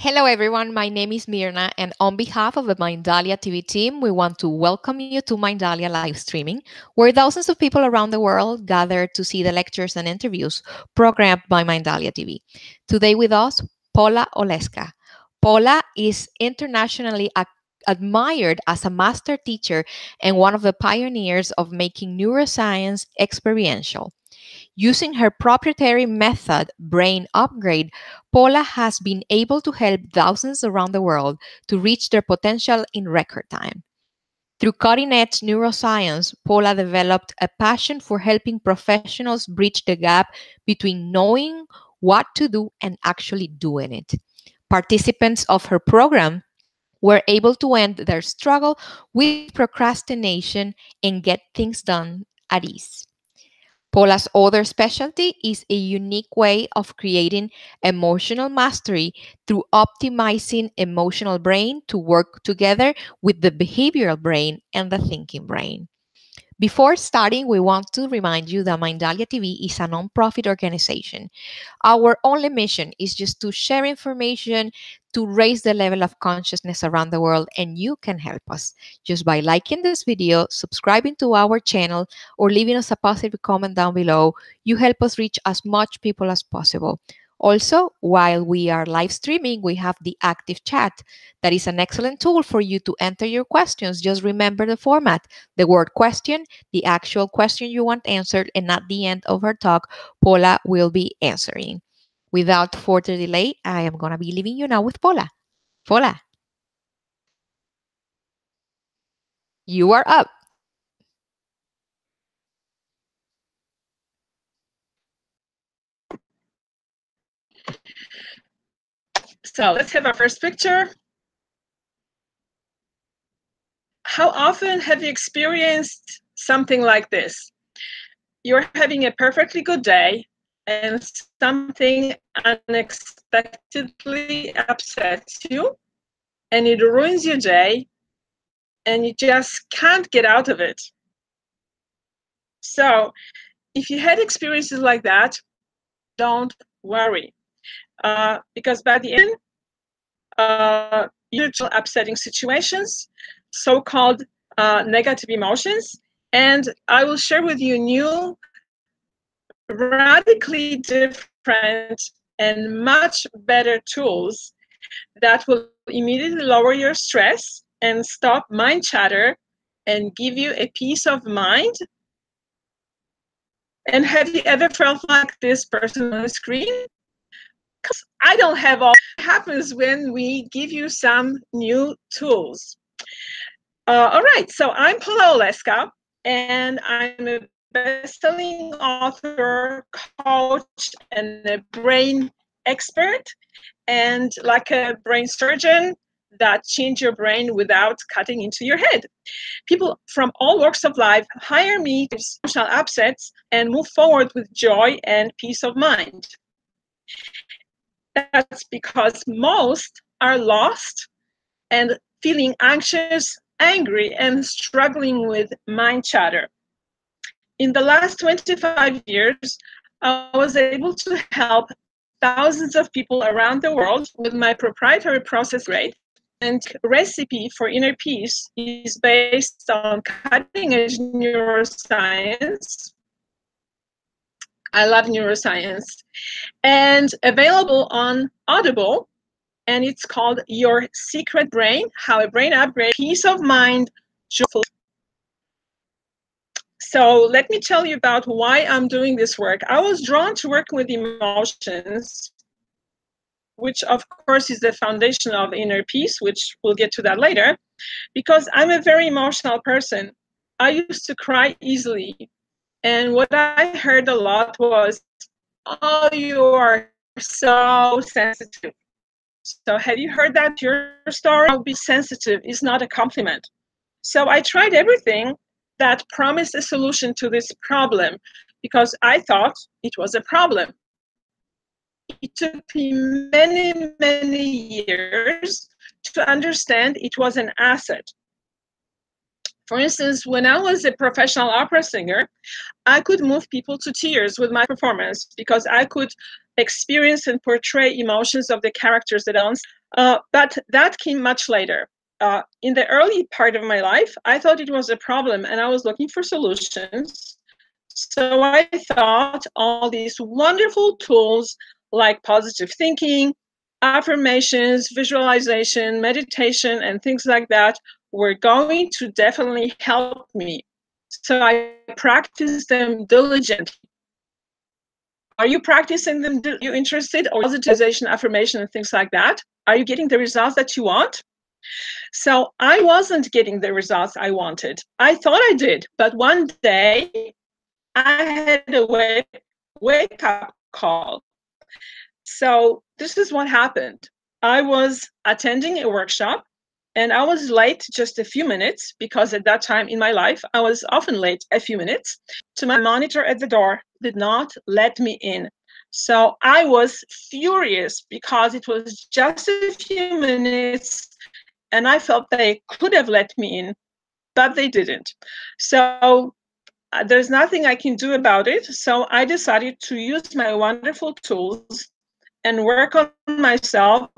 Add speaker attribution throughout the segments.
Speaker 1: Hello everyone, my name is Mirna, and on behalf of the Mindalia TV team, we want to welcome you to Mindalia live streaming, where thousands of people around the world gather to see the lectures and interviews programmed by Mindalia TV. Today with us, Paula Oleska. Paula is internationally admired as a master teacher and one of the pioneers of making neuroscience experiential. Using her proprietary method, Brain Upgrade, Paula has been able to help thousands around the world to reach their potential in record time. Through cutting edge neuroscience, Paula developed a passion for helping professionals bridge the gap between knowing what to do and actually doing it. Participants of her program were able to end their struggle with procrastination and get things done at ease. Paula's other specialty is a unique way of creating emotional mastery through optimizing emotional brain to work together with the behavioral brain and the thinking brain. Before starting, we want to remind you that Mindalia TV is a nonprofit organization. Our only mission is just to share information to raise the level of consciousness around the world, and you can help us just by liking this video, subscribing to our channel, or leaving us a positive comment down below. You help us reach as much people as possible. Also, while we are live streaming, we have the active chat. That is an excellent tool for you to enter your questions. Just remember the format: the word question, the actual question you want answered, and at the end of her talk, Paula will be answering. Without further delay, I am going to be leaving you now with Paula. Paula, you are up.
Speaker 2: So let's have our first picture. How often have you experienced something like this? You're having a perfectly good day and something unexpectedly upsets you and it ruins your day and you just can't get out of it. So if you had experiences like that, don't worry. Because by the end, usual upsetting situations, so-called negative emotions, and I will share with you new, radically different and much better tools that will immediately lower your stress and stop mind chatter and give you a peace of mind. And have you ever felt like this person on the screen? Because I don't have all that happens when we give you some new tools. All right, so I'm Paula Oleska, and I'm a best-selling author, coach, and a brain expert, and like a brain surgeon that change your brain without cutting into your head. People from all walks of life hire me to social upsets and move forward with joy and peace of mind. That's because most are lost and feeling anxious, angry, and struggling with mind chatter. In the last 25 years, I was able to help thousands of people around the world with my proprietary process grade. And recipe for inner peace is based on cutting-edge neuroscience. I love neuroscience. And available on Audible, and it's called Your Secret Brain, How a Brain Upgrade, Peace of Mind, Joyful. So let me tell you about why I'm doing this work. I was drawn to work with emotions, which of course is the foundation of inner peace, which we'll get to that later, because I'm a very emotional person. I used to cry easily. And what I heard a lot was, oh, you are so sensitive. So have you heard that your story? I'll be sensitive is not a compliment. So I tried everything that promised a solution to this problem because I thought it was a problem. It took me many, many years to understand it was an asset. For instance, when I was a professional opera singer, I could move people to tears with my performance because I could experience and portray emotions of the characters that I want. But that came much later. In the early part of my life, I thought it was a problem and I was looking for solutions. So I thought all these wonderful tools like positive thinking, affirmations, visualization, meditation, and things like that were going to definitely help me. So I practiced them diligently. Are you practicing them? Are you interested? Or positivization, affirmation, and things like that? Are you getting the results that you want? So I wasn't getting the results I wanted. I thought I did, but one day I had a wake-up call. So this is what happened. I was attending a workshop and I was late just a few minutes because at that time in my life, I was often late a few minutes. To my monitor at the door did not let me in. So I was furious because it was just a few minutes and I felt they could have let me in, but they didn't. So there's nothing I can do about it. So I decided to use my wonderful tools and work on myself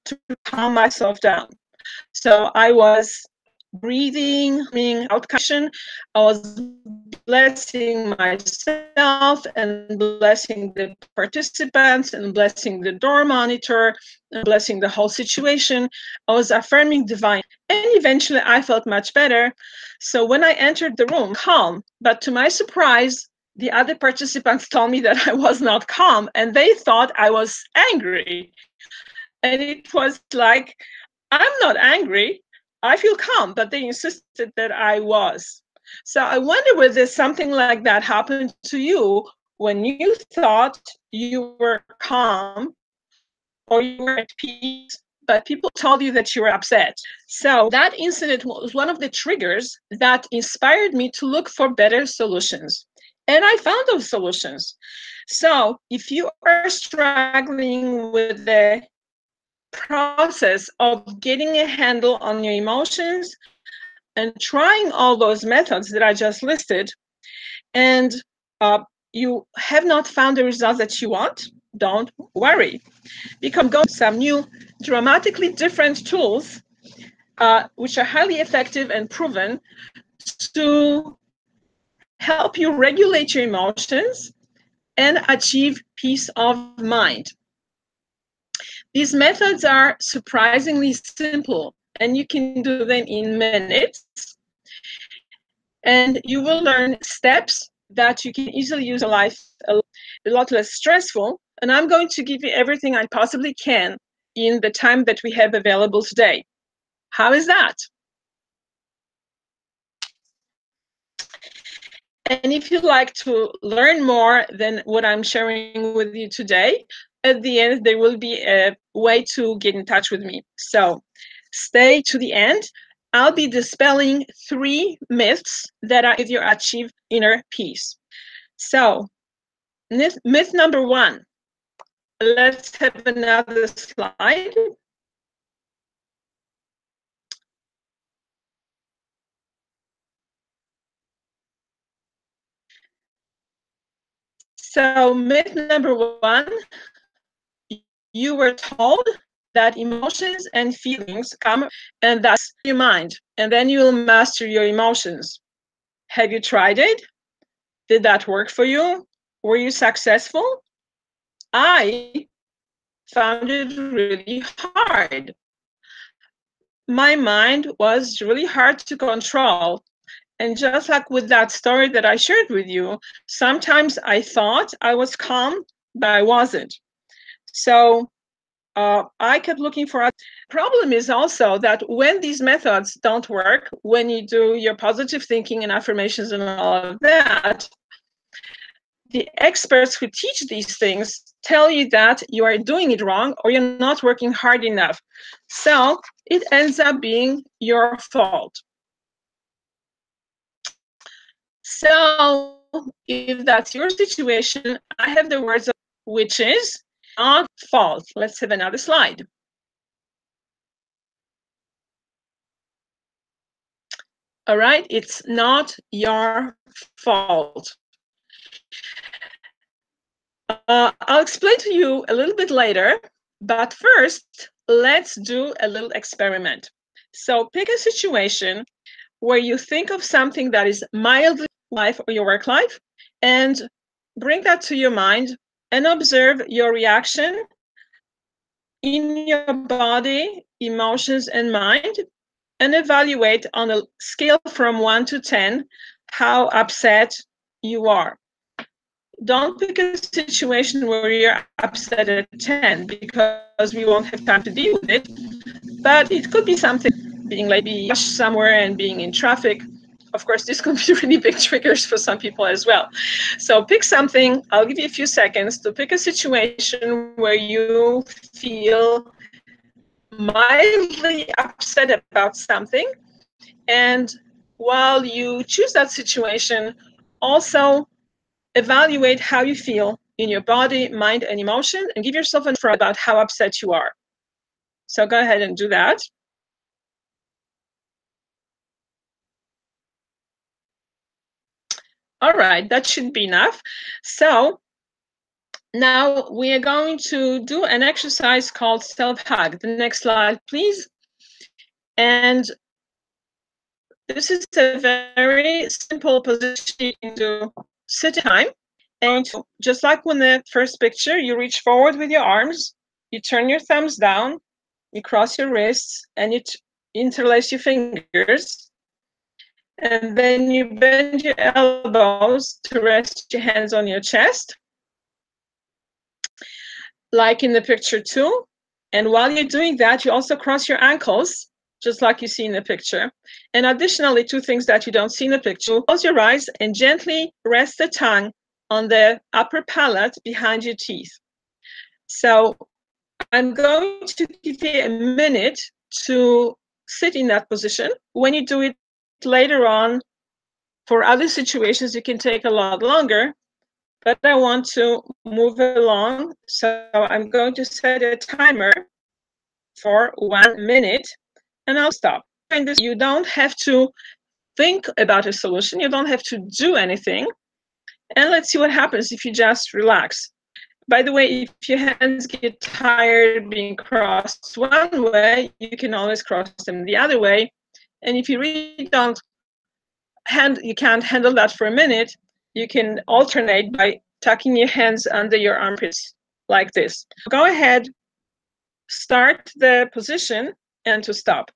Speaker 2: to calm myself down. So I was breathing, outcome. I was blessing myself and blessing the participants and blessing the door monitor and blessing the whole situation. I was affirming divine. And eventually I felt much better. So when I entered the room, calm, but to my surprise, the other participants told me that I was not calm and they thought I was angry. And it was like, I'm not angry. I feel calm, but they insisted that I was. So I wonder whether something like that happened to you when you thought you were calm or you were at peace, but people told you that you were upset. So that incident was one of the triggers that inspired me to look for better solutions. And I found those solutions. So if you are struggling with the process of getting a handle on your emotions and trying all those methods that I just listed, and you have not found the results that you want, don't worry. Because I'm going to some new dramatically different tools, which are highly effective and proven to help you regulate your emotions and achieve peace of mind. These methods are surprisingly simple, and you can do them in minutes. And you will learn steps that you can easily use in your life a lot less stressful. And I'm going to give you everything I possibly can in the time that we have available today. How is that? And if you'd like to learn more than what I'm sharing with you today, at the end, there will be a way to get in touch with me. So stay to the end. I'll be dispelling 3 myths that are you achieve inner peace. So myth number 1. Let's have another slide. So myth number 1, you were told that emotions and feelings come and that's your mind, and then you will master your emotions. Have you tried it? Did that work for you? Were you successful? I found it really hard. My mind was really hard to control. And just like with that story that I shared with you, sometimes I thought I was calm, but I wasn't. So I kept looking for a problem. Is also that when these methods don't work, when you do your positive thinking and affirmations and all of that, the experts who teach these things tell you that you are doing it wrong or you're not working hard enough. So it ends up being your fault. So if that's your situation, I have the words of which is not fault. Let's have another slide. All right, it's not your fault. I'll explain to you a little bit later, but first, let's do a little experiment. So pick a situation where you think of something that is mildly life or your work life, and bring that to your mind and observe your reaction in your body, emotions, and mind, and evaluate on a scale from 1 to 10 how upset you are. Don't pick a situation where you're upset at 10 because we won't have time to deal with it. But it could be something being late, being rushed somewhere and being in traffic. Of course, this could be really big triggers for some people as well. So pick something. I'll give you a few seconds to pick a situation where you feel mildly upset about something. And while you choose that situation, also evaluate how you feel in your body, mind, and emotion, and give yourself an about how upset you are. So go ahead and do that. All right, that should be enough. So now we are going to do an exercise called self-hug. The next slide, please. And this is a very simple position you can do sit time. And just like when the first picture, you reach forward with your arms, you turn your thumbs down, you cross your wrists, and you interlace your fingers. And then you bend your elbows to rest your hands on your chest, like in the picture two. And while you're doing that, you also cross your ankles, just like you see in the picture. And additionally, two things that you don't see in the picture. Close your eyes and gently rest the tongue on the upper palate behind your teeth. So I'm going to give you a minute to sit in that position. When you do it later on, for other situations, you can take a lot longer, but I want to move along. So I'm going to set a timer for 1 minute, and I'll stop. And this, you don't have to think about a solution. You don't have to do anything. And let's see what happens if you just relax. By the way, if your hands get tired being crossed one way, you can always cross them the other way. And if you really you can't handle that for a minute, you can alternate by tucking your hands under your armpits like this. So go ahead, start the position, and to stop.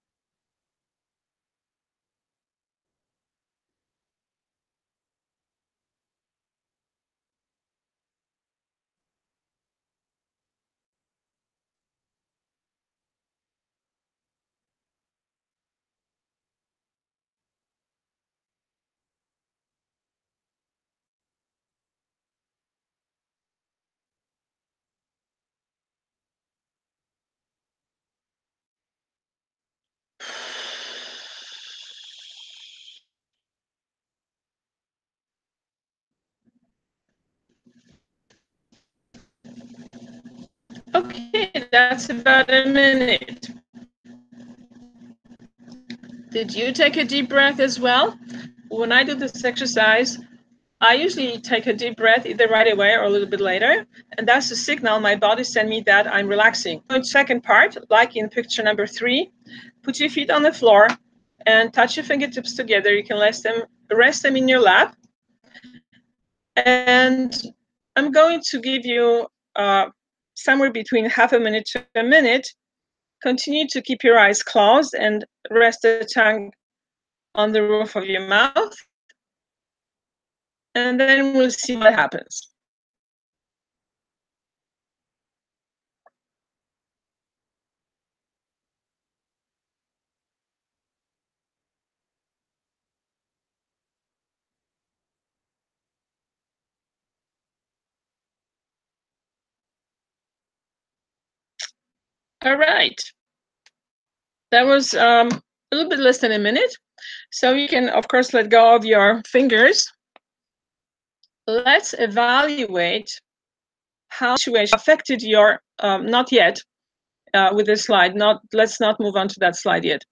Speaker 2: Okay, that's about a minute. Did you take a deep breath as well? When I do this exercise, I usually take a deep breath either right away or a little bit later, and that's a signal my body sends me that I'm relaxing. Second part, like in picture number 3, put your feet on the floor and touch your fingertips together. You can rest them in your lap. And I'm going to give you somewhere between half a minute to a minute. Continue to keep your eyes closed and rest the tongue on the roof of your mouth. And then we'll see what happens. All right. That was a little bit less than a minute. So you can, of course, let go of your fingers. Let's evaluate how the situation affected your, not yet with this slide, let's not move on to that slide yet.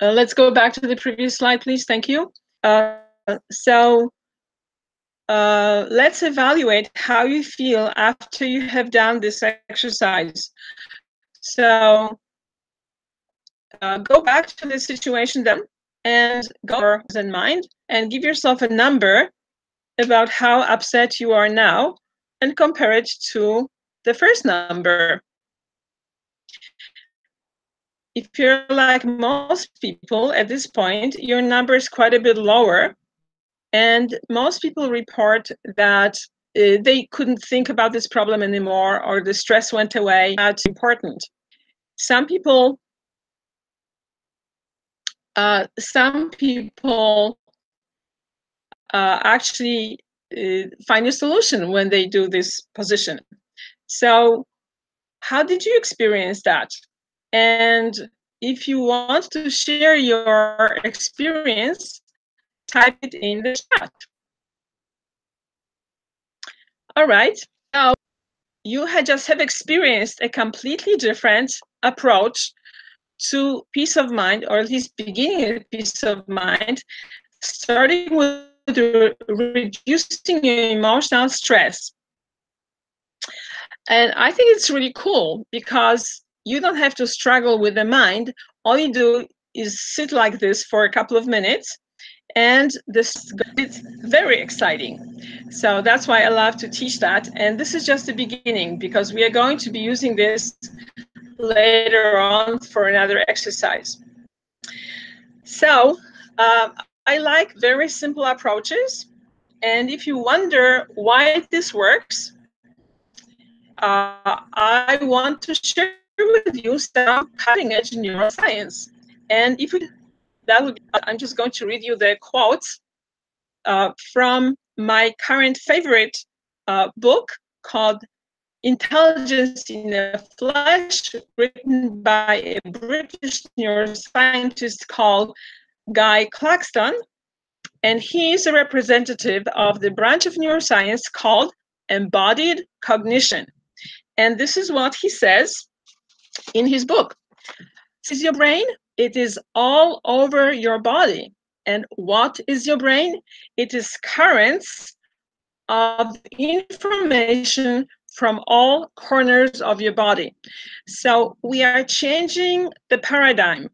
Speaker 2: Let's go back to the previous slide, please. Thank you. So let's evaluate how you feel after you have done this exercise. So go back to the situation then and go in mind and give yourself a number about how upset you are now and compare it to the first number. If you're like most people at this point, your number is quite a bit lower. And most people report that they couldn't think about this problem anymore, or the stress went away. That's important. Some people actually find a solution when they do this position. So how did you experience that? And if you want to share your experience, type it in the chat. All right. Now, you just have experienced a completely different approach to peace of mind, or at least beginning of peace of mind, starting with reducing your emotional stress. And I think it's really cool because you don't have to struggle with the mind. All you do is sit like this for a couple of minutes, and it's very exciting. So that's why I love to teach that. And this is just the beginning, because we are going to be using this later on for another exercise. So I like very simple approaches. And if you wonder why this works, I want to share with you some cutting edge neuroscience. And if that would, I'm just going to read you the quotes from my current favorite book called Intelligence in the Flesh, written by a British neuroscientist called Guy Claxton. And he is a representative of the branch of neuroscience called embodied cognition. And this is what he says in his book. This is your brain. It is all over your body. And what is your brain? It is currents of information from all corners of your body. So we are changing the paradigm.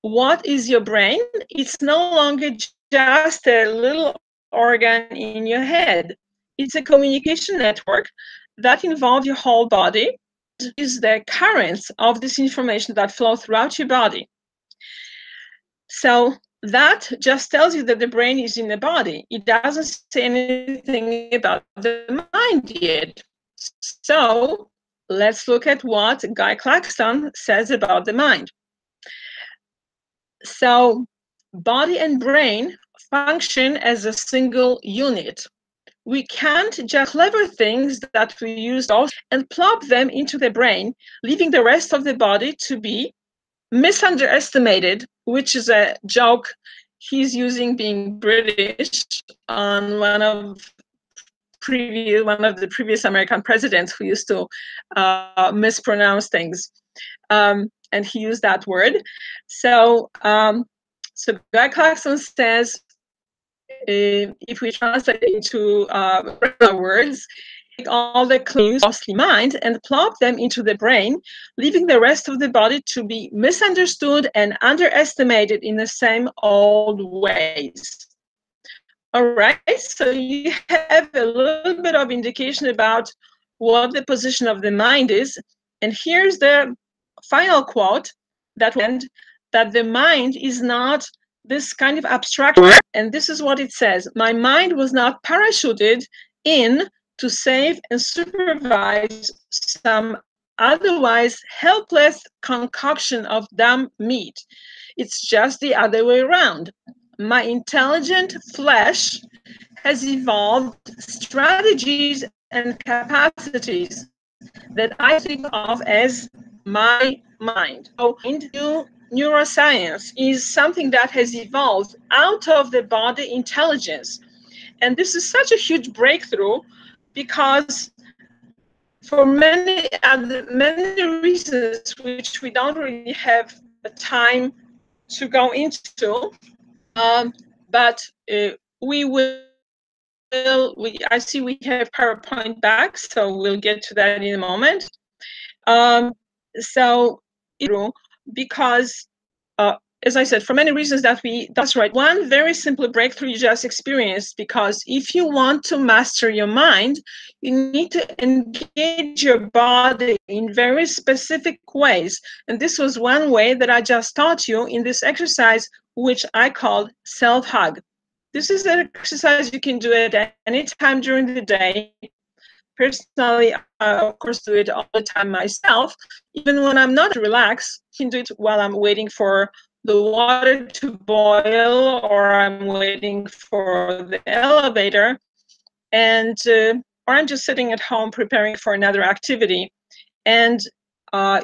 Speaker 2: What is your brain? It's no longer just a little organ in your head. It's a communication network that involves your whole body. It is the currents of this information that flow throughout your body. So that just tells you that the brain is in the body. It doesn't say anything about the mind yet. So let's look at what Guy Claxton says about the mind. So body and brain function as a single unit. We can't just clever things that we use and plop them into the brain, leaving the rest of the body to be misunderestimated, which is a joke he's using being British on one of the previous American presidents who used to mispronounce things. And he used that word. So Guy Claxton says, if we translate it into regular words, take all the clues, mostly mind, and plop them into the brain, leaving the rest of the body to be misunderstood and underestimated in the same old ways. All right, so you have a little bit of indication about what the position of the mind is. And here's the final quote that the mind is not this kind of abstraction. And this is what it says: my mind was not parachuted in to save and supervise some otherwise helpless concoction of dumb meat. It's just the other way around. My intelligent flesh has evolved strategies and capacities that I think of as my mind. So neuroscience is something that has evolved out of the body intelligence. And this is such a huge breakthrough because for many reasons which we don't really have the time to go into, but we will, I see we have PowerPoint back, so we'll get to that in a moment. So because as I said, for many reasons that's right. One very simple breakthrough you just experienced, because if you want to master your mind, you need to engage your body in very specific ways. And this was one way that I just taught you in this exercise, which I called self-hug. This is an exercise you can do at any time during the day. Personally, I, of course, do it all the time myself. Even when I'm not relaxed, I can do it while I'm waiting for the water to boil, or I'm waiting for the elevator, and or I'm just sitting at home preparing for another activity. And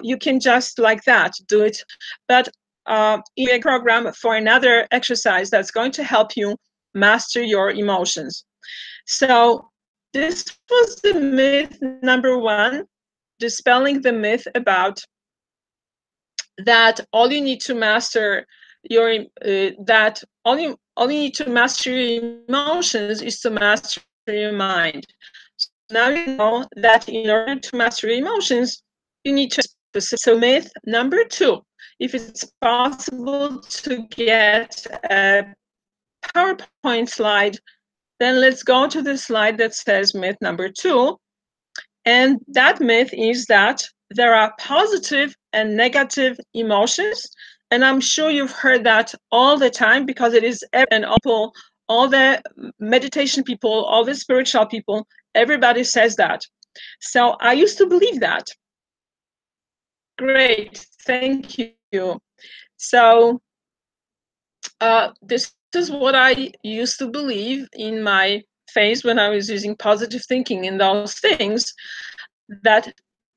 Speaker 2: you can just like that do it. But in a program for another exercise that's going to help you master your emotions. So this was the myth number one, dispelling the myth about that all you need to master your that all you need to master your emotions is to master your mind. So now you know that in order to master your emotions, you need to specific. So myth number two: if it's possible to get a PowerPoint slide, then let's go to the slide that says myth number two. And that myth is that there are positive and negative emotions. And I'm sure you've heard that all the time, because it is, and all the meditation people, all the spiritual people, everybody says that. So I used to believe that. Great, thank you. So this is what I used to believe in my phase when I was using positive thinking in those things, that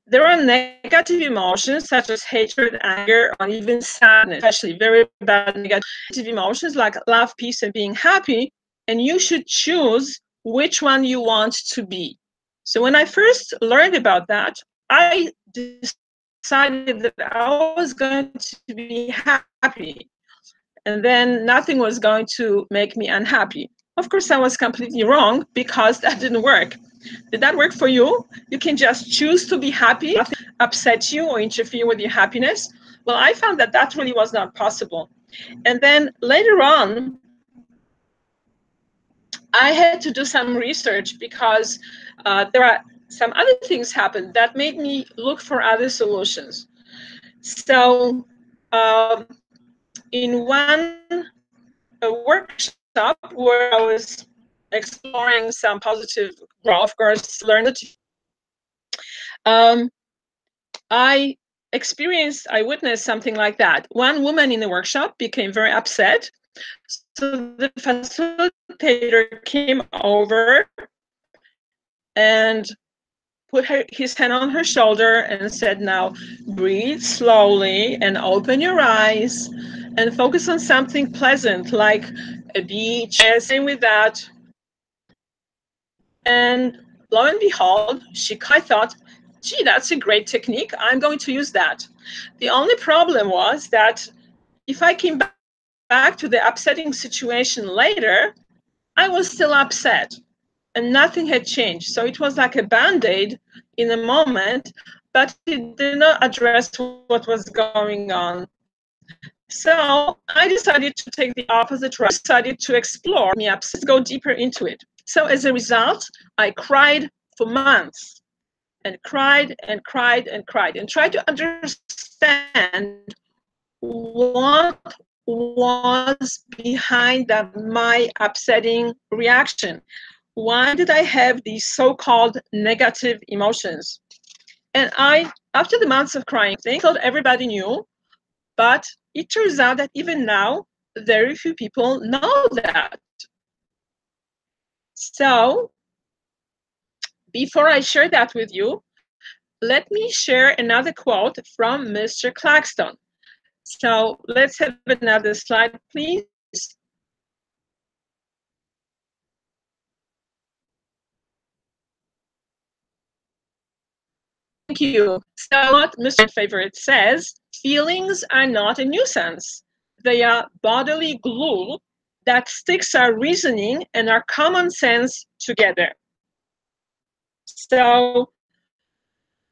Speaker 2: there are negative emotions such as hatred, anger, or even sadness, especially very bad negative emotions like love, peace, and being happy, and you should choose which one you want to be. So when I first learned about that, I decided that I was going to be happy, and then nothing was going to make me unhappy. Of course, I was completely wrong, because that didn't work. Did that work for you? You can just choose to be happy, nothing upset you or interfere with your happiness. Well, I found that that really was not possible. And then later on, I had to do some research, because there are some other things happened that made me look for other solutions. So in one workshop where I was exploring some positive growth, of course, learned it. I witnessed something like that. One woman in the workshop became very upset. So the facilitator came over and put his hand on her shoulder and said, now breathe slowly and open your eyes and focus on something pleasant like a beach. And same with that. And lo and behold, I thought, gee, that's a great technique. I'm going to use that. The only problem was that if I came back to the upsetting situation later, I was still upset and nothing had changed. So it was like a band-aid in a moment, but it did not address what was going on. So I decided to take the opposite route. I decided to explore me upset, go deeper into it. So as a result, I cried for months and cried and cried and cried and tried to understand what was behind my upsetting reaction. Why did I have these so-called negative emotions? And after the months of crying, I thought everybody knew, but it turns out that even now, very few people know that. So before I share that with you, let me share another quote from Mr. Claxton. So let's have another slide, please. Thank you. So what Mr. Favorite says, feelings are not a nuisance. They are bodily glue that sticks our reasoning and our common sense together. So,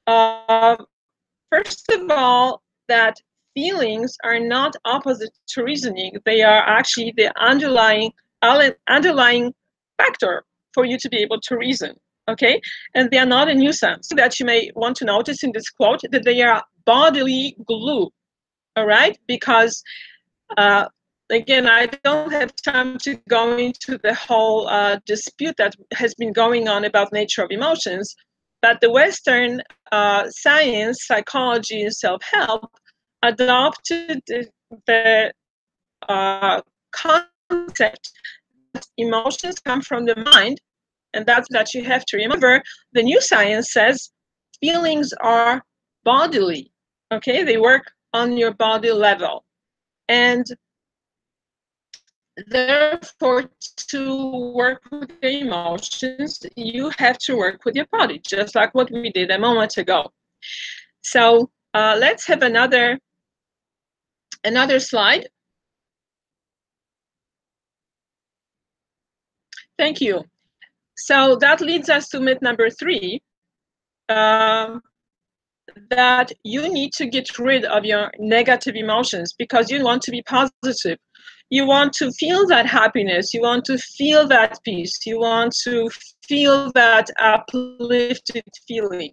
Speaker 2: first of all, that feelings are not opposite to reasoning. They are actually the underlying factor for you to be able to reason, okay? And they are not a nuisance. That you may want to notice in this quote, that they are bodily glue, all right? Because, again, I don't have time to go into the whole dispute that has been going on about nature of emotions, but the Western science, psychology, and self-help adopted the concept that emotions come from the mind, and that's that you have to remember. The new science says feelings are bodily, okay? They work on your body level. And therefore, to work with your emotions, you have to work with your body, just like what we did a moment ago. So let's have another slide. Thank you. So that leads us to myth number 3, that you need to get rid of your negative emotions because you want to be positive. You want to feel that happiness. You want to feel that peace. You want to feel that uplifted feeling.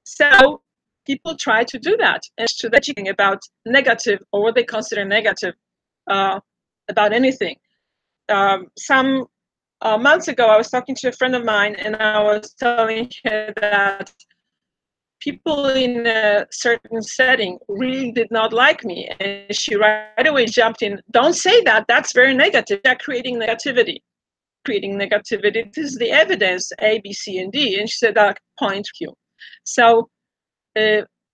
Speaker 2: So people try to do that and to educating about negative, or what they consider negative, about anything. Some months ago, I was talking to a friend of mine, and I was telling her that people in a certain setting really did not like me, and she right away jumped in. Don't say that. That's very negative. They're creating negativity. This is the evidence, A, B, C, and D. And she said, point you. So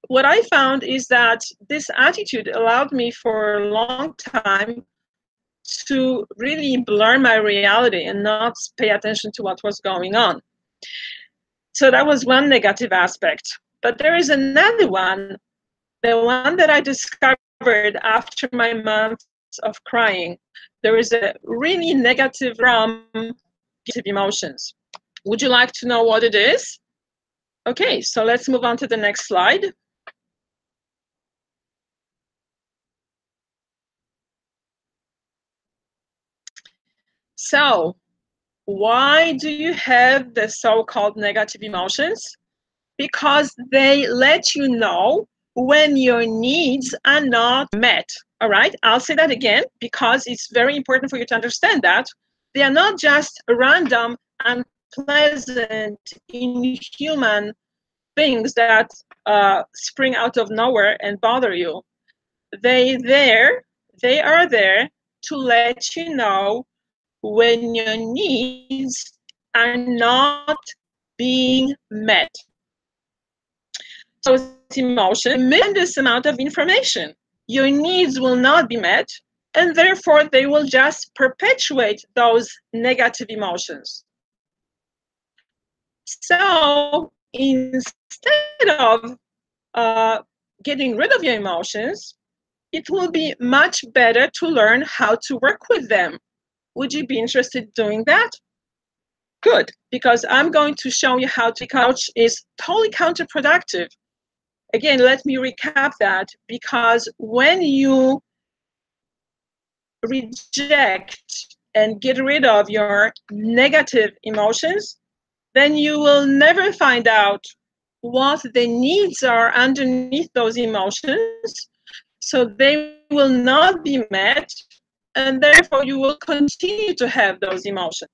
Speaker 2: what I found is that this attitude allowed me for a long time to really blur my reality and not pay attention to what was going on. So that was one negative aspect. But there is another one, the one that I discovered after my months of crying. There is a really negative from emotions. Would you like to know what it is? Okay, so let's move on to the next slide. So, why do you have the so-called negative emotions? Because they let you know when your needs are not met. All right, I'll say that again because it's very important for you to understand that they are not just random, unpleasant, inhuman things that spring out of nowhere and bother you. They are there to let you know when your needs are not being met. So emotion, tremendous amount of information. Your needs will not be met, and therefore they will just perpetuate those negative emotions. So instead of getting rid of your emotions, it will be much better to learn how to work with them. Would you be interested in doing that? Good, because I'm going to show you how to couch is totally counterproductive. Again, let me recap that, because when you reject and get rid of your negative emotions, then you will never find out what the needs are underneath those emotions. So they will not be met, and therefore you will continue to have those emotions.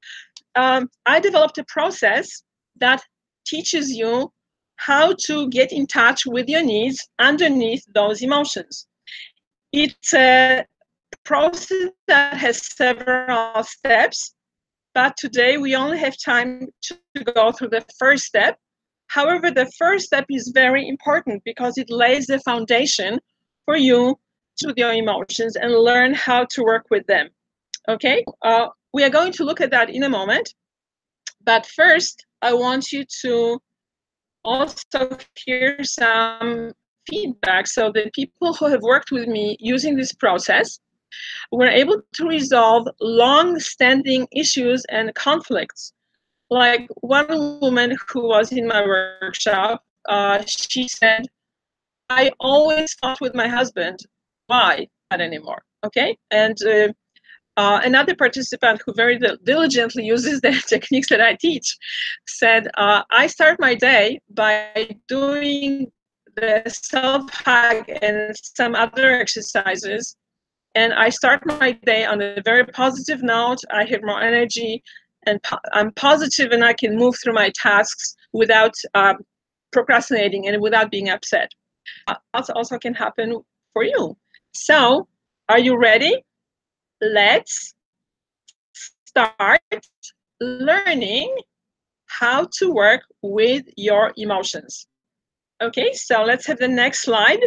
Speaker 2: I developed a process that teaches you how to get in touch with your needs underneath those emotions. It's a process that has several steps, but today we only have time to go through the first step. However, the first step is very important because it lays the foundation for you to your emotions and learn how to work with them. Okay, we are going to look at that in a moment. But first, I want you to also hear some feedback. So the people who have worked with me using this process, We're able to resolve long-standing issues and conflicts. Like one woman who was in my workshop, she said, I always fought with my husband. Why? Not anymore. Okay. And another participant who very diligently uses the techniques that I teach said, I start my day by doing the self-hug and some other exercises. And I start my day on a very positive note. I have more energy and I'm positive and I can move through my tasks without procrastinating and without being upset. That also can happen for you. So, are you ready? Let's start learning how to work with your emotions. Okay, so let's have the next slide.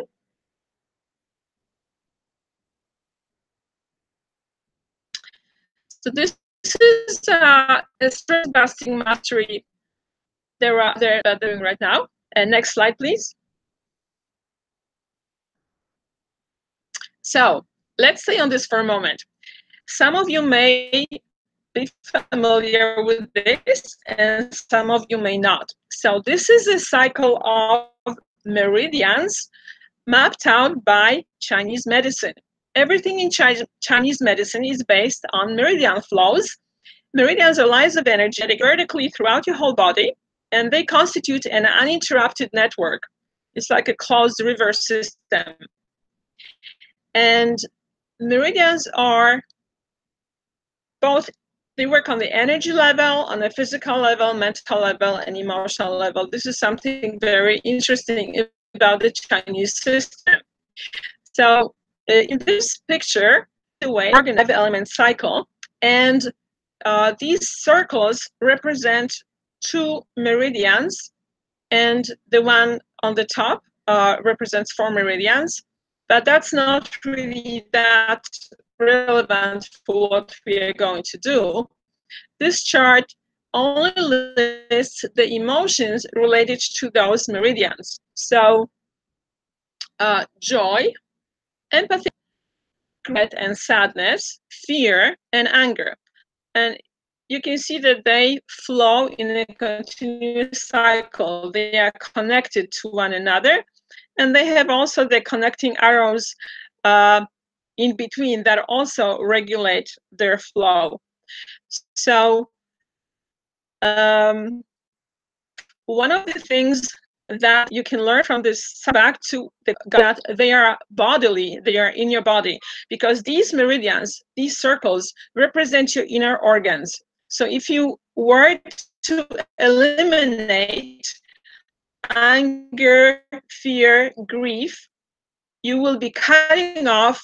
Speaker 2: So this is a stress busting mastery they're doing right now. And next slide, please. So let's stay on this for a moment. Some of you may be familiar with this, and some of you may not. So this is a cycle of meridians mapped out by Chinese medicine. Everything in Chinese medicine is based on meridian flows. Meridians are lines of energy that go vertically throughout your whole body, and they constitute an uninterrupted network. It's like a closed river system. And meridians are both, they work on the energy level, on the physical level, mental level, and emotional level. This is something very interesting about the Chinese system. So in this picture, the way organized element cycle, and these circles represent 2 meridians, and the one on the top represents 4 meridians, but that's not really that relevant for what we are going to do. This chart only lists the emotions related to those meridians. So joy, empathy, regret and sadness, fear and anger. And you can see that they flow in a continuous cycle. They are connected to one another, and they have also the connecting arrows in between that also regulate their flow. So one of the things that you can learn from this back to that they are bodily, they are in your body, because these meridians, these circles represent your inner organs. So if you were to eliminate anger, fear, grief, you will be cutting off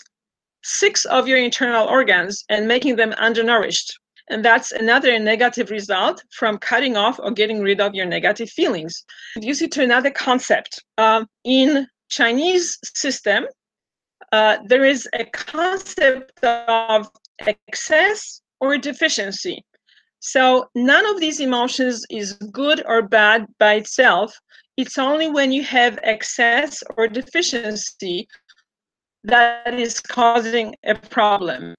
Speaker 2: 6 of your internal organs and making them undernourished. And that's another negative result from cutting off or getting rid of your negative feelings. Introduce you to another concept. In Chinese system, there is a concept of excess or deficiency. So none of these emotions is good or bad by itself. It's only when you have excess or deficiency that is causing a problem.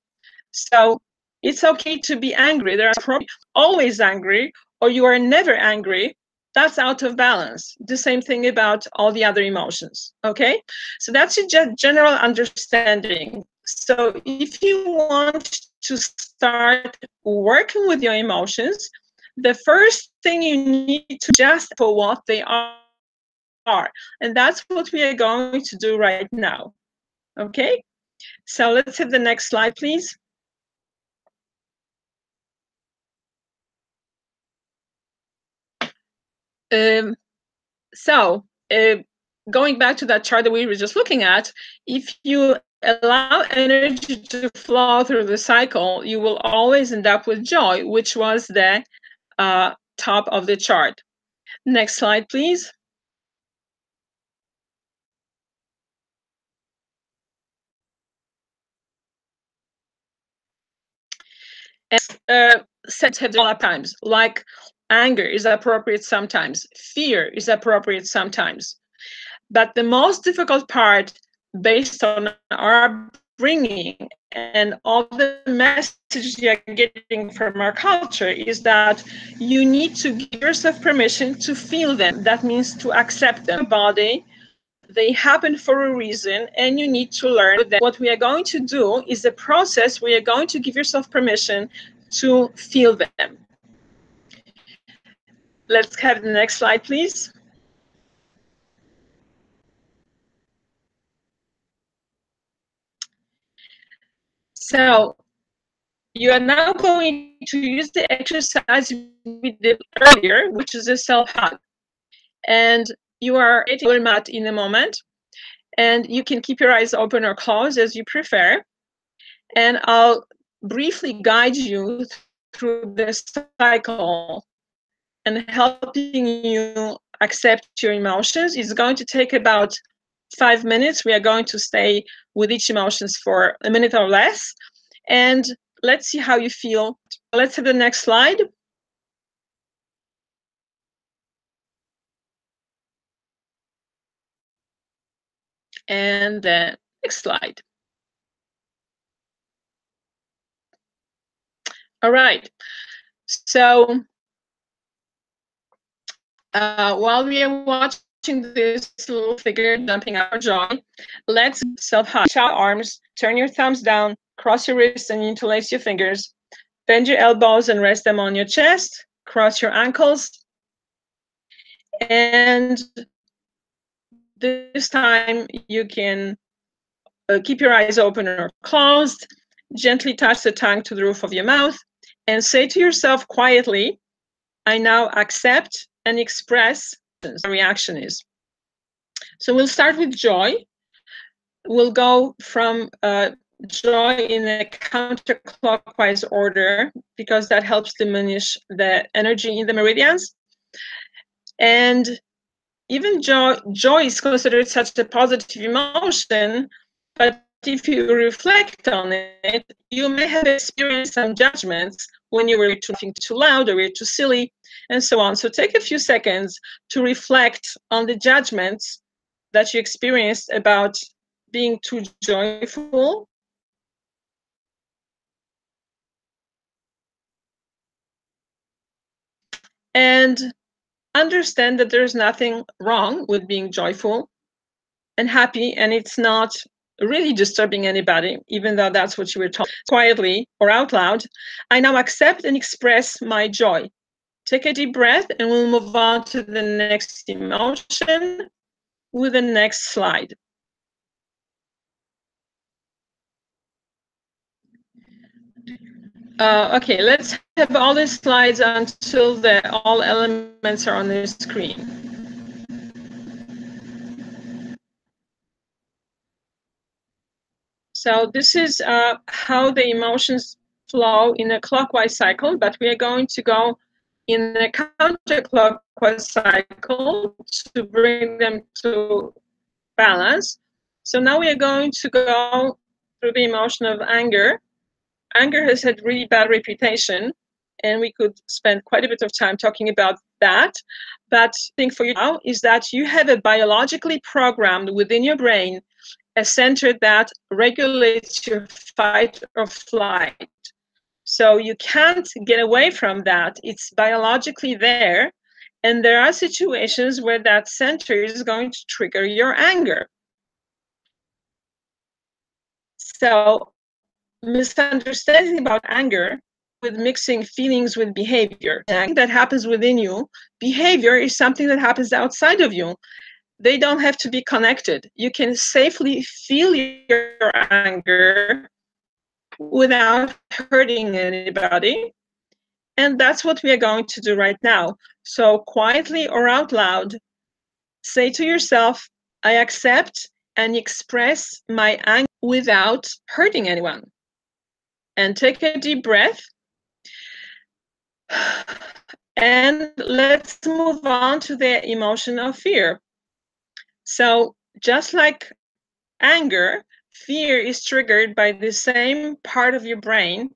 Speaker 2: So it's okay to be angry. There are always angry, or you are never angry. That's out of balance. The same thing about all the other emotions. Okay, so that's a general understanding. So if you want to start working with your emotions, the first thing you need to adjust for what they are, and that's what we are going to do right now. Okay, so let's have the next slide, please. Going back to that chart that we were just looking at, if you allow energy to flow through the cycle, you will always end up with joy, which was the top of the chart. Next slide, please. Sense have a lot of times, like anger is appropriate sometimes, fear is appropriate sometimes. But the most difficult part, based on our bringing and all the messages you're getting from our culture is that you need to give yourself permission to feel them. That means to accept them. Body, they happen for a reason, and you need to learn that what we are going to do is a process where you're going to give yourself permission to feel them. Let's have the next slide, please. So you are now going to use the exercise we did earlier, which is a self-hug. And you are getting a mat in a moment, and you can keep your eyes open or closed as you prefer. And I'll briefly guide you through the cycle and helping you accept your emotions. It's going to take about 5 minutes. We are going to stay with each emotions for a minute or less. And let's see how you feel. Let's have the next slide. And the next slide. All right. So while we are watching this little figure jumping out of joy, let's self-hug. Reach out arms, turn your thumbs down, cross your wrists and interlace your fingers. Bend your elbows and rest them on your chest. Cross your ankles. And this time you can keep your eyes open or closed. Gently touch the tongue to the roof of your mouth and say to yourself quietly, I now accept and express what the reaction is. So we'll start with joy. We'll go from joy in a counterclockwise order because that helps diminish the energy in the meridians. And even joy is considered such a positive emotion, but if you reflect on it, you may have experienced some judgments when you were laughing too loud or you're too silly, and so on. So take a few seconds to reflect on the judgments that you experienced about being too joyful. And understand that there's nothing wrong with being joyful and happy, and it's not really disturbing anybody, even though that's what you were told. Quietly or out loud, I now accept and express my joy. Take a deep breath and we'll move on to the next emotion with the next slide. Okay, let's have all the slides until all elements are on the screen. So this is how the emotions flow in a clockwise cycle, but we are going to go in a counterclockwise cycle to bring them to balance. So now we are going to go through the emotion of anger. Anger has had really bad reputation, and we could spend quite a bit of time talking about that. But the thing for you now is that you have a biologically programmed within your brain a center that regulates your fight or flight. So you can't get away from that. It's biologically there. And there are situations where that center is going to trigger your anger. So misunderstanding about anger with mixing feelings with behavior. That happens within you. Behavior is something that happens outside of you. They don't have to be connected. You can safely feel your anger without hurting anybody. And that's what we are going to do right now. So quietly or out loud, say to yourself, I accept and express my anger without hurting anyone. And take a deep breath. And let's move on to the emotion of fear. So just like anger, fear is triggered by the same part of your brain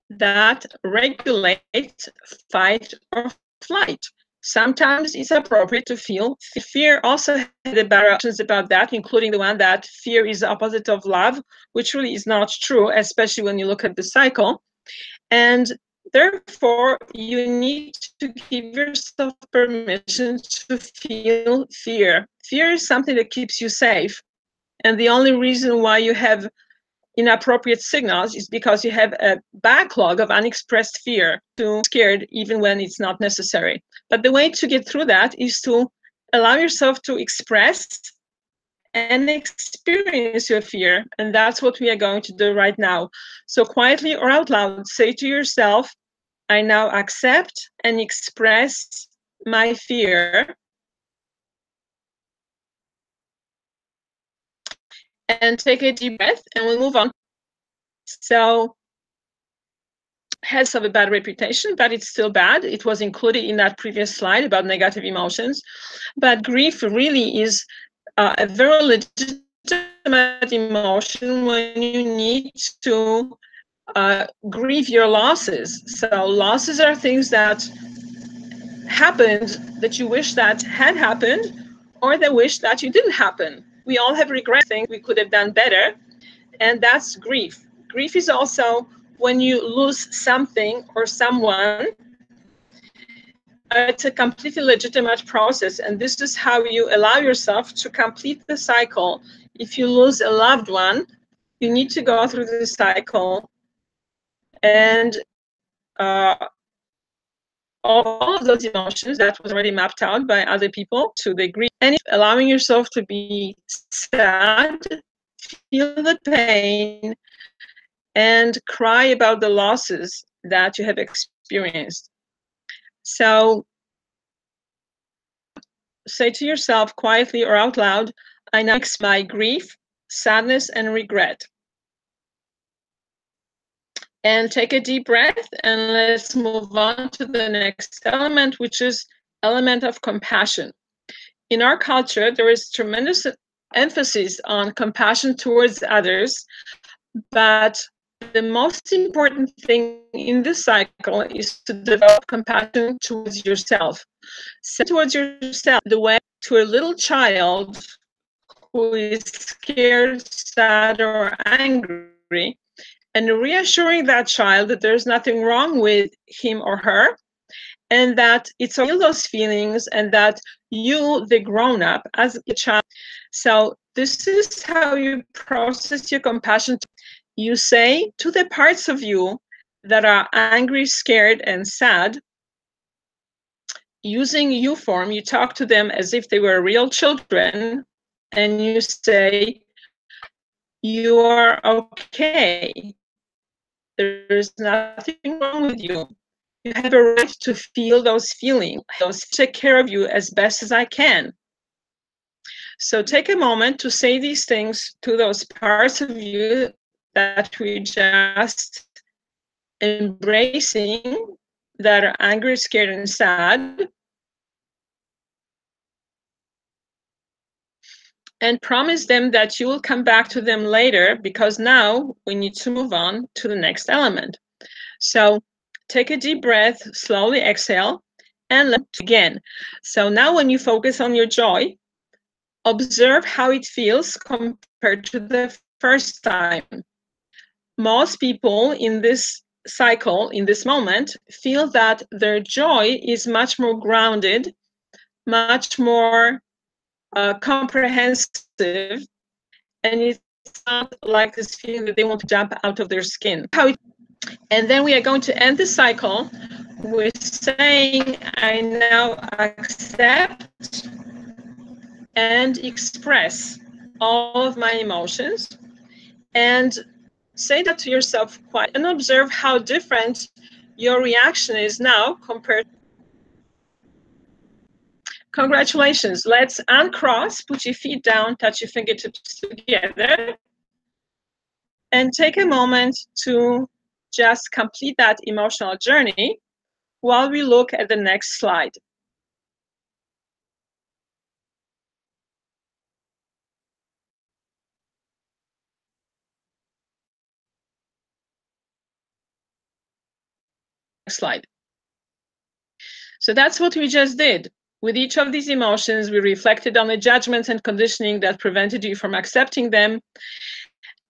Speaker 2: that regulates fight or flight. Sometimes it's appropriate to feel fear. Also had the better options about that, including the one that fear is the opposite of love, which really is not true, especially when you look at the cycle. And therefore, you need to give yourself permission to feel fear. Fear is something that keeps you safe. And the only reason why you have inappropriate signals is because you have a backlog of unexpressed fear, to scared even when it's not necessary. But the way to get through that is to allow yourself to express and experience your fear. And that's what we are going to do right now. So quietly or out loud, say to yourself, I now accept and express my fear. And take a deep breath and we'll move on. So has of a bad reputation, but it's still bad. It was included in that previous slide about negative emotions. But grief really is a very legitimate emotion when you need to grieve your losses. So losses are things that happened that you wish that had happened, or that wish that you didn't happen. We all have regret, things we could have done better, and that's grief. Grief is also when you lose something or someone. It's a completely legitimate process, and this is how you allow yourself to complete the cycle. If you lose a loved one, you need to go through the cycle, and all of those emotions that was already mapped out by other people to the grief, and allowing yourself to be sad, feel the pain, and cry about the losses that you have experienced. So say to yourself quietly or out loud, I now mix my grief, sadness, and regret. And take a deep breath, and let's move on to the next element, which is element of compassion. In our culture, there is tremendous emphasis on compassion towards others, but the most important thing in this cycle is to develop compassion towards yourself. So towards yourself, the way to a little child who is scared, sad, or angry, and reassuring that child that there's nothing wrong with him or her, and that it's all those feelings, and that you, the grown-up, as a child. So this is how you process your compassion. You say to the parts of you that are angry, scared, and sad, using you form, you talk to them as if they were real children, and you say, you are okay. There's nothing wrong with you. You have a right to feel those feelings. Those take care of you as best as I can. So take a moment to say these things to those parts of you that we just embracing, that are angry, scared, and sad. And promise them that you will come back to them later, because now we need to move on to the next element. So take a deep breath, slowly exhale, and let's again. So now when you focus on your joy, observe how it feels compared to the first time. Most people in this cycle, in this moment, feel that their joy is much more grounded, much more comprehensive, and it's not like this feeling that they want to jump out of their skin. And then we are going to end the cycle with saying, I now accept and express all of my emotions, and say that to yourself quietly, and observe how different your reaction is now compared. Congratulations. Let's uncross, put your feet down, touch your fingertips together, and take a moment to just complete that emotional journey while we look at the next slide. Next slide. So that's what we just did. With each of these emotions, we reflected on the judgments and conditioning that prevented you from accepting them.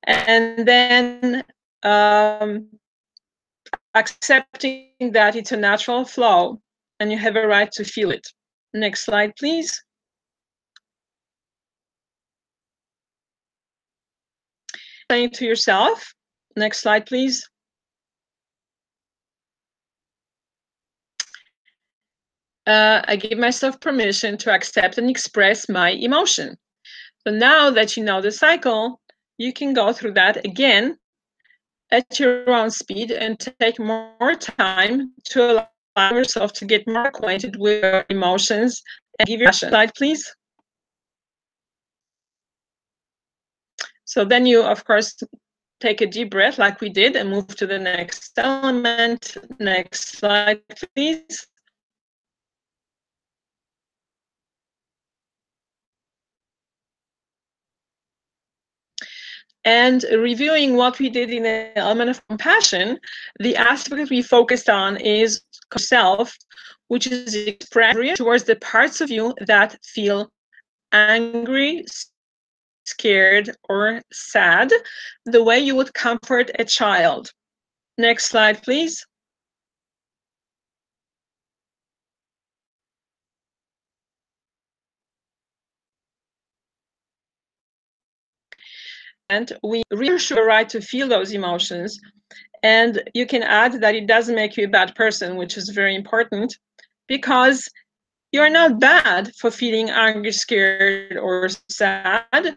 Speaker 2: And then accepting that it's a natural flow and you have a right to feel it. Next slide, please. Saying to yourself, next slide, please. I give myself permission to accept and express my emotion. So now that you know the cycle, you can go through that again at your own speed and take more time to allow yourself to get more acquainted with your emotions and give your slide, please. So then you, of course, take a deep breath like we did and move to the next element. Next slide, please. And reviewing what we did in the element of compassion, the aspect we focused on is self, which is expressed towards the parts of you that feel angry, scared, or sad, the way you would comfort a child. Next slide, please. And we reassure the right to feel those emotions. And you can add that it doesn't make you a bad person, which is very important, because you're not bad for feeling angry, scared, or sad.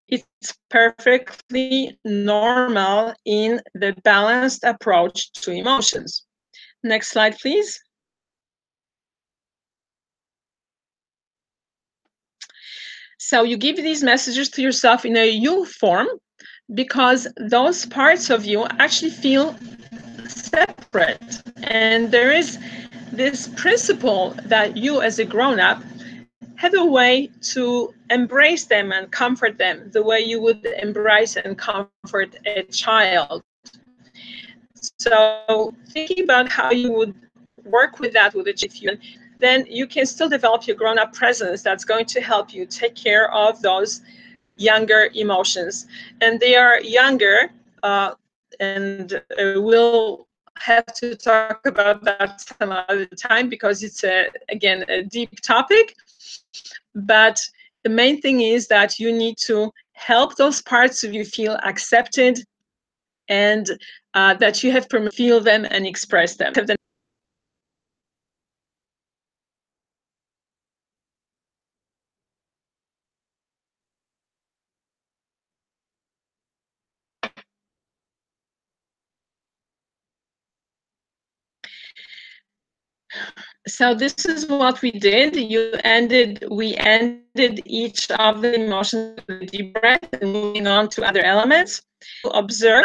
Speaker 2: It's perfectly normal in the balanced approach to emotions. Next slide, please. So you give these messages to yourself in a you form because those parts of you actually feel separate. And there is this principle that you as a grown-up have a way to embrace them and comfort them the way you would embrace and comfort a child. So thinking about how you would work with that with a child, then you can still develop your grown-up presence that's going to help you take care of those younger emotions. And they are younger, and we'll have to talk about that some other time because it's, again, a deep topic. But the main thing is that you need to help those parts of you feel accepted and that you have permission to feel them and express them. So this is what we did. We ended each of the emotions with a deep breath and moving on to other elements. Observe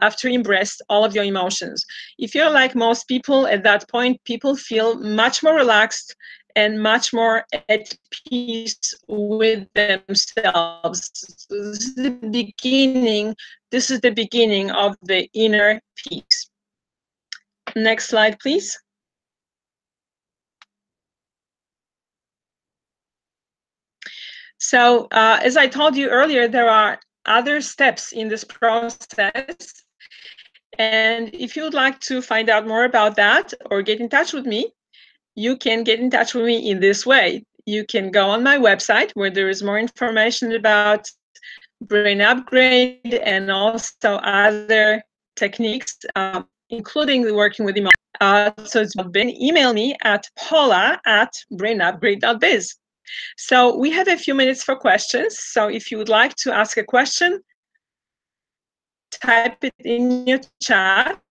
Speaker 2: after you embraced all of your emotions. If you're like most people at that point, people feel much more relaxed and much more at peace with themselves. So this is the beginning. This is the beginning of the inner peace. Next slide, please. So as I told you earlier, there are other steps in this process. And if you would like to find out more about that or get in touch with me, you can get in touch with me in this way. You can go on my website where there is more information about brain upgrade and also other techniques, including the working with emotions. So it's been email me at paula@brainupgrade.biz. So we have a few minutes for questions. So if you would like to ask a question, type it in your chat,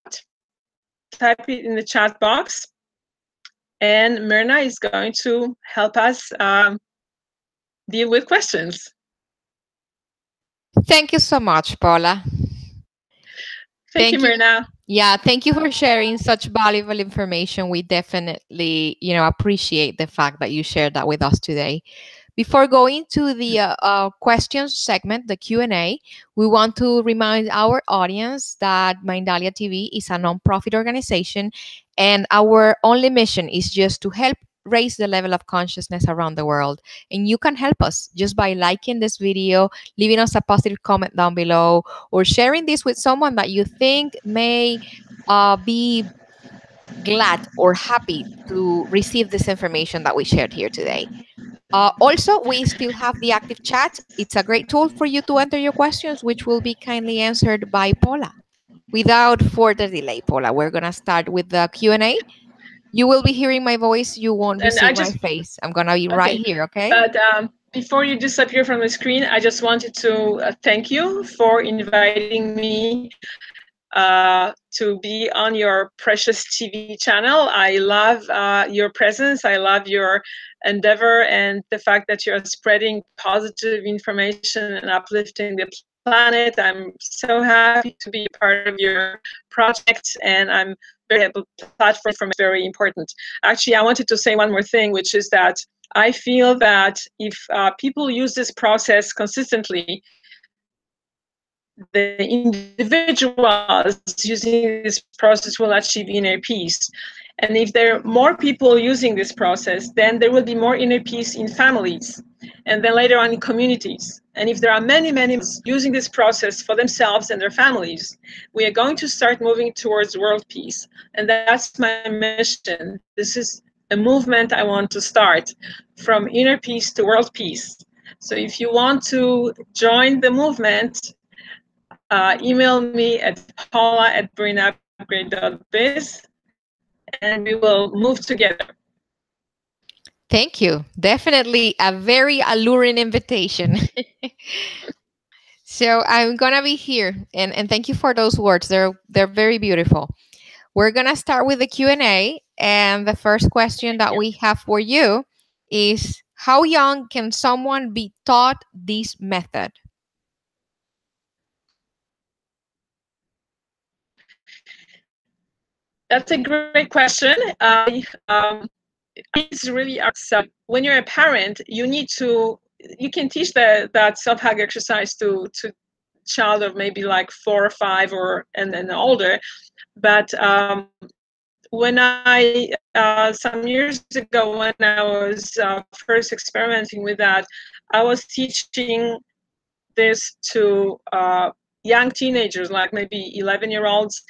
Speaker 2: type it in the chat box, and Myrna is going to help us deal with questions.
Speaker 1: Thank you so much, Paula.
Speaker 2: Thank you, Myrna.
Speaker 1: Yeah, thank you for sharing such valuable information. We definitely, appreciate the fact that you shared that with us today. Before going to the questions segment, the Q&A, we want to remind our audience that Mindalia TV is a nonprofit organization And our only mission is just to help raise the level of consciousness around the world. And you can help us just by liking this video, leaving us a positive comment down below, or sharing this with someone that you think may be glad or happy to receive this information that we shared here today. Also, we still have the active chat. It's a great tool for you to enter your questions, which will be kindly answered by Paula. Without further delay, Paula, we're going to start with the Q&A. You will be hearing my voice. You won't be
Speaker 2: And
Speaker 1: seeing my face. I'm going to be right
Speaker 2: okay,
Speaker 1: here, okay?
Speaker 2: but before you disappear from the screen, I just wanted to thank you for inviting me to be on your precious TV channel. I love your presence. I love your endeavor and the fact that you're spreading positive information and uplifting the planet. I'm so happy to be a part of your project, and I'm very happy. Platform is very important. Actually, I wanted to say one more thing, which is that I feel that if people use this process consistently, the individuals using this process will achieve inner peace. And if there are more people using this process, then there will be more inner peace in families, and then later on in communities. And if there are many, many using this process for themselves and their families, we are going to start moving towards world peace. And that's my mission. This is a movement I want to start, from inner peace to world peace. So if you want to join the movement, email me at paula@brainupgrade.biz, and we will move together.
Speaker 1: Thank you. Definitely a very alluring invitation. So I'm gonna be here, and thank you for those words. They're very beautiful. We're gonna start with the Q&A, and the first question that we have for you is: how young can someone be taught this method?
Speaker 2: That's a great question. It's really when you're a parent, you can teach that self-hug exercise to child of maybe like 4 or 5 or and older. But when I some years ago, when I was first experimenting with that, I was teaching this to young teenagers, like maybe 11-year-olds,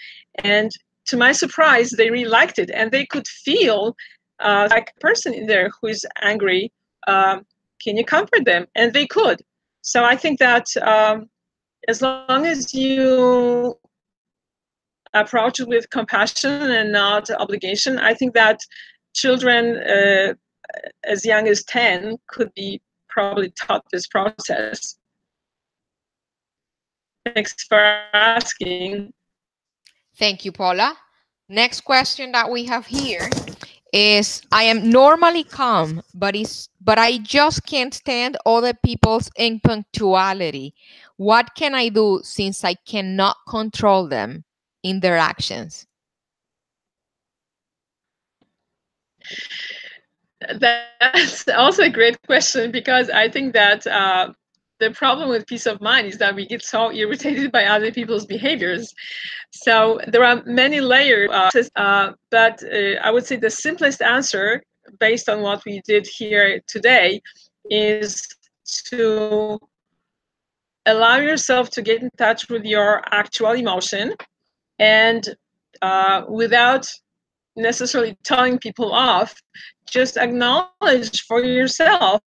Speaker 2: and to my surprise, they really liked it, and they could feel like a person in there who is angry. Can you comfort them? And they could. So I think that as long as you approach it with compassion and not obligation, I think that children as young as 10 could be probably taught this process. Thanks for asking.
Speaker 1: Thank you, Paula. Next question that we have here is: I am normally calm, but I just can't stand other people's impunctuality. What can I do since I cannot control them in their actions?
Speaker 2: That's also a great question, because I think that the problem with peace of mind is that we get so irritated by other people's behaviors. So there are many layers, but I would say the simplest answer, based on what we did here today, is to allow yourself to get in touch with your actual emotion, and without necessarily telling people off, just acknowledge for yourself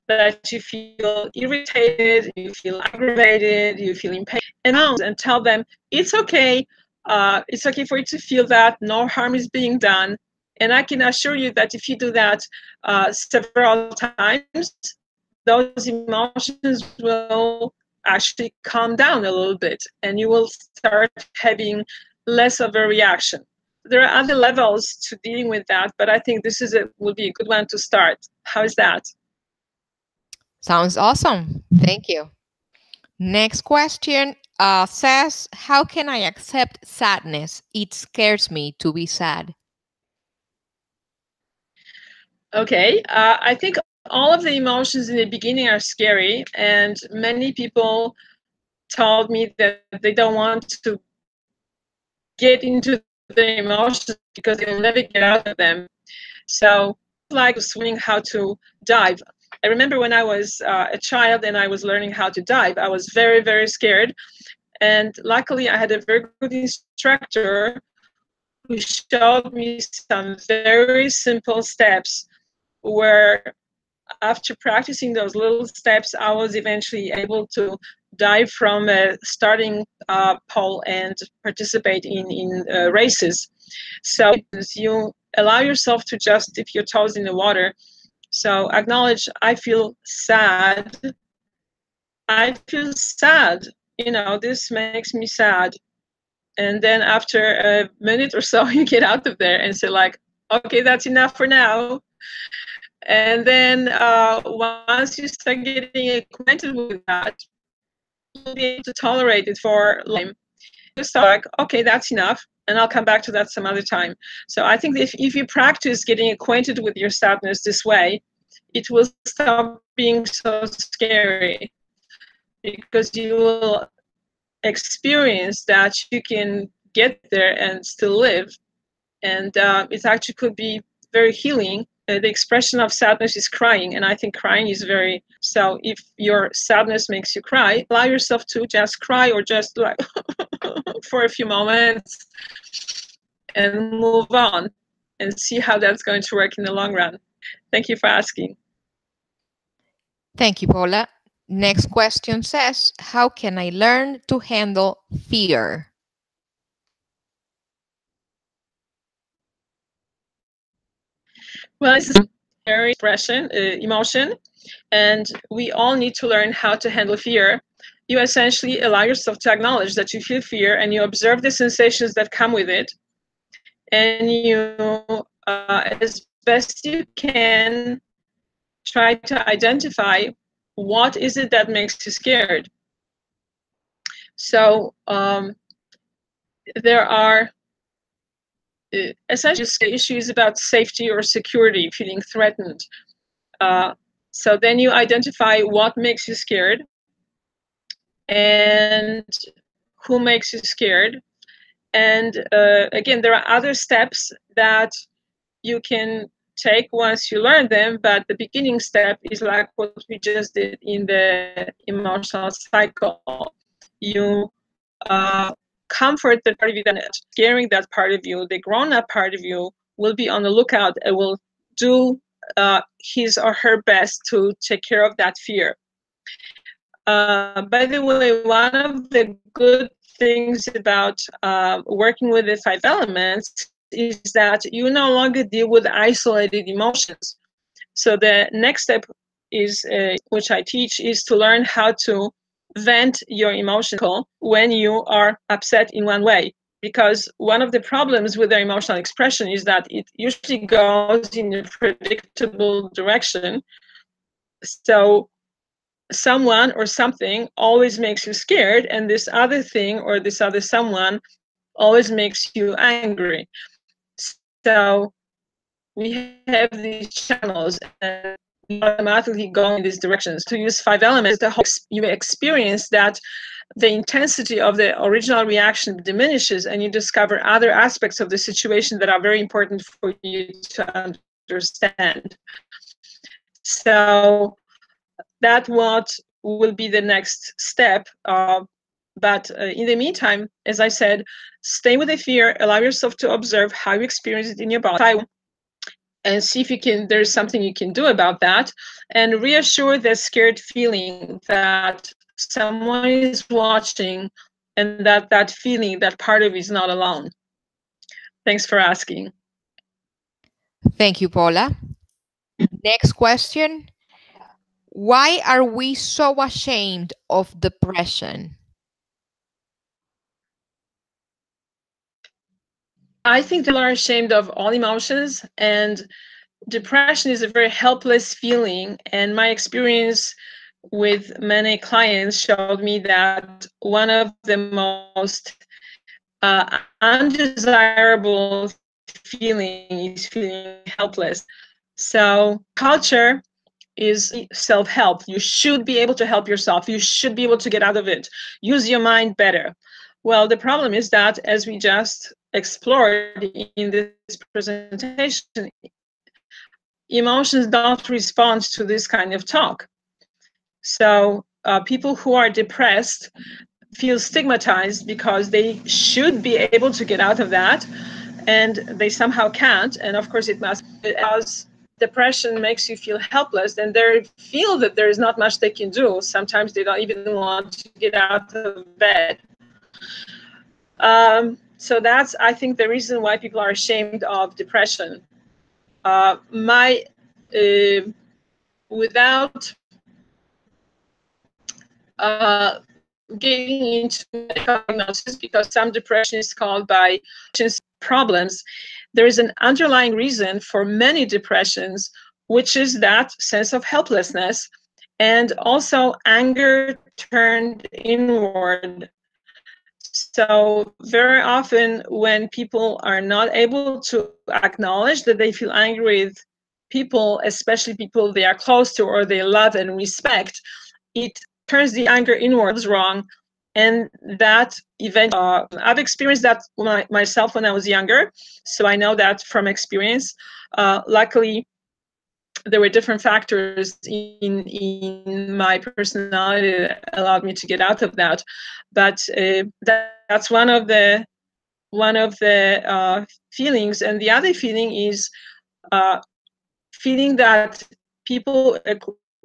Speaker 2: that you feel irritated, you feel aggravated, you feel in pain, and tell them it's okay. It's okay for you to feel that. No harm is being done. And I can assure you that if you do that several times, those emotions will actually calm down a little bit, and you will start having less of a reaction. There are other levels to dealing with that, but I think this would be a good one to start. How is that?
Speaker 1: Sounds awesome. Thank you. Next question says: how can I accept sadness? It scares me to be sad.
Speaker 2: Okay, I think all of the emotions in the beginning are scary, and many people told me that they don't want to get into their emotions because they will never get out of them. So, like swimming, how to dive. I remember when I was a child and I was learning how to dive, I was very, very scared. And luckily, I had a very good instructor who showed me some very simple steps where, after practicing those little steps, I was eventually able to dive from a starting pole and participate in races. So you allow yourself to just dip your toes in the water. So acknowledge, I feel sad. I feel sad. You know, this makes me sad. And then after a minute or so, you get out of there and say like, okay, that's enough for now. And then once you start getting acquainted with that, you'll be able to tolerate it for time. You start like, okay, that's enough, and I'll come back to that some other time. So I think if you practice getting acquainted with your sadness this way, it will stop being so scary, because you will experience that you can get there and still live. And it actually could be very healing. The expression of sadness is crying, and I think crying is very, so if your sadness makes you cry, allow yourself to just cry, or just like for a few moments and move on, and see how that's going to work in the long run. Thank you for asking.
Speaker 1: Thank you, Paula. Next question says, how can I learn to handle fear?
Speaker 2: Well, this is a very emotion, and we all need to learn how to handle fear. You essentially allow yourself to acknowledge that you feel fear, and you observe the sensations that come with it, and you, as best you can, try to identify what is it that makes you scared. So there are essentially issues about safety or security, feeling threatened. So then you identify what makes you scared and who makes you scared. And again, there are other steps that you can take once you learn them, but the beginning step is like what we just did in the emotional cycle. You comfort the part of you that's scaring that part of you. The grown-up part of you will be on the lookout and will do his or her best to take care of that fear. By the way, one of the good things about working with the 5 elements is that you no longer deal with isolated emotions. So the next step is, which I teach, is to learn how to vent your emotion when you are upset in one way. Because one of the problems with their emotional expression is that it usually goes in a predictable direction. So someone or something always makes you scared, and this other thing or this other someone always makes you angry. So we have these channels, and we automatically go in these directions. To use 5 elements, you experience that the intensity of the original reaction diminishes, and you discover other aspects of the situation that are very important for you to understand. So that's what will be the next step. But in the meantime, as I said, stay with the fear, allow yourself to observe how you experience it in your body, and see if you can, there's something you can do about that, and reassure the scared feeling that someone is watching, and that feeling, that part of you is not alone. Thanks for asking.
Speaker 1: Thank you, Paula. Next question. Why are we so ashamed of depression?
Speaker 2: I think people are ashamed of all emotions, and depression is a very helpless feeling. And my experience with many clients showed me that one of the most undesirable feeling is feeling helpless. So culture is self-help. You should be able to help yourself. You should be able to get out of it. Use your mind better. Well, the problem is that, as we just explored in this presentation, emotions don't respond to this kind of talk. So people who are depressed feel stigmatized because they should be able to get out of that, and they somehow can't. And of course, it must, as depression makes you feel helpless, and they feel that there is not much they can do. Sometimes they don't even want to get out of bed. So that's, I think, the reason why people are ashamed of depression. Without getting into medical diagnosis, because some depression is called by problems, there is an underlying reason for many depressions, which is that sense of helplessness and also anger turned inward. So very often when people are not able to acknowledge that they feel angry with people, especially people they are close to or they love and respect, it turns the anger inwards wrong. And that event, I've experienced that myself when I was younger, so I know that from experience. Luckily, there were different factors in my personality that allowed me to get out of that. But that's one of the feelings. And the other feeling is feeling that people